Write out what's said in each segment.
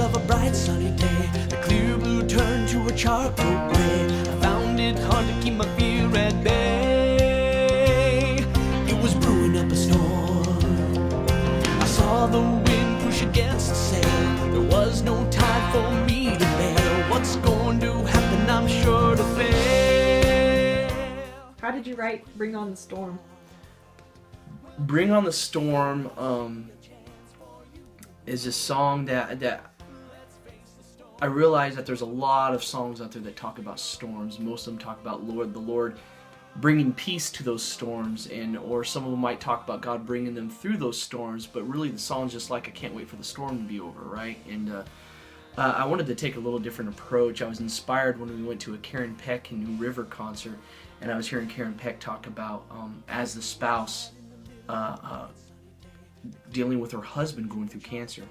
of a bright sunny day, the clear blue turned to a charcoal gray. I found it hard to keep my fear at bay. It was brewing up a storm. I saw the wind push against the sail. There was no time for me to bail. What's going to happen, I'm sure to fail. How did you write Bring On the Storm? Bring On the Storm is a song that I realize that there's a lot of songs out there that talk about storms. Most of them talk about the Lord bringing peace to those storms, or some of them might talk about God bringing them through those storms, but really the song's just like, I can't wait for the storm to be over, right? And I wanted to take a little different approach. I was inspired when we went to a Karen Peck and New River concert, and I was hearing Karen Peck talk about as the spouse dealing with her husband going through cancer,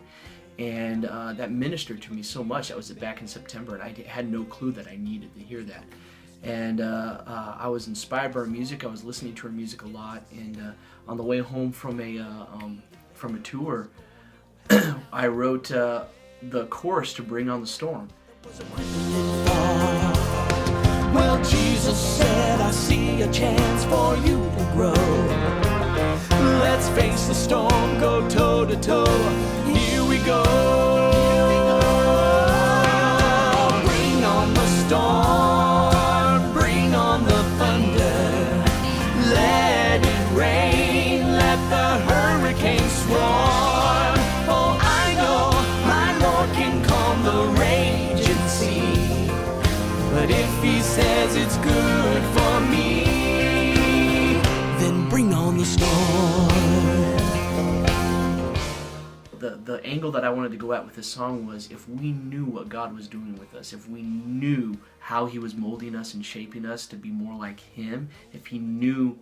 and that ministered to me so much. That was back in September, and I had no clue that I needed to hear that. And I was inspired by her music. I was listening to her music a lot, and on the way home from a tour, I wrote the chorus to Bring On the Storm. Well, Jesus said, I see a chance for you to grow. Let's face the storm, go toe to toe. Here we go. Bring on the storm, bring on the thunder. Let it rain, let the hurricane swarm. Oh, I know my Lord can calm the raging sea, but if He says it's good for me, then bring on the storm. The angle that I wanted to go at with this song was, if we knew what God was doing with us, if we knew how He was molding us and shaping us to be more like Him, if we knew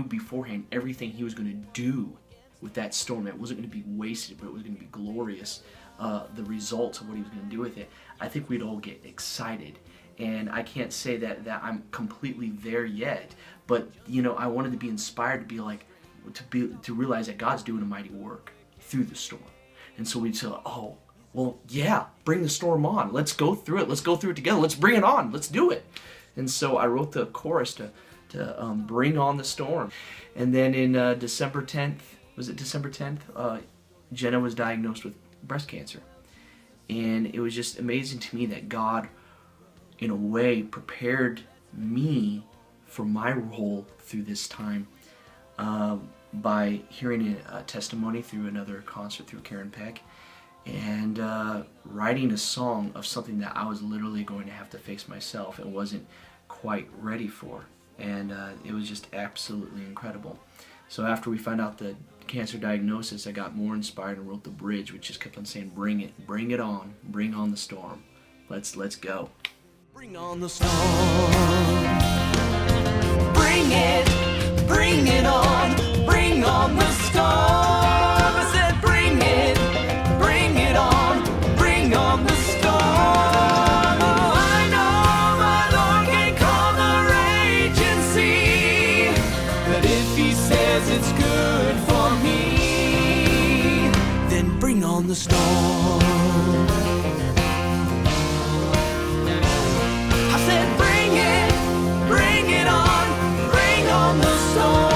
beforehand everything He was going to do with that storm, it wasn't going to be wasted, but it was going to be glorious, the results of what He was going to do with it, I think we'd all get excited. And I can't say that I'm completely there yet, but I wanted to be inspired to be like, to realize that God's doing a mighty work through the storm. And so we'd say, oh, well, yeah, bring the storm on. Let's go through it. Let's go through it together. Let's bring it on. Let's do it. And so I wrote the chorus to bring on the storm. And then in December 10th, was it December 10th? Jenna was diagnosed with breast cancer. And it was just amazing to me that God, in a way, prepared me for my role through this time by hearing a testimony through another concert through Karen Peck, and writing a song of something that I was literally going to have to face myself and wasn't quite ready for. And it was just absolutely incredible. So after we found out the cancer diagnosis, I got more inspired and wrote the bridge, which just kept on saying, bring it on the storm. Let's go. Bring on the storm. Bring it on the storm. I said bring it on the storm. Oh, I know my Lord can calm the raging sea, but if He says it's good for me, then bring on the storm. Bring on the storm.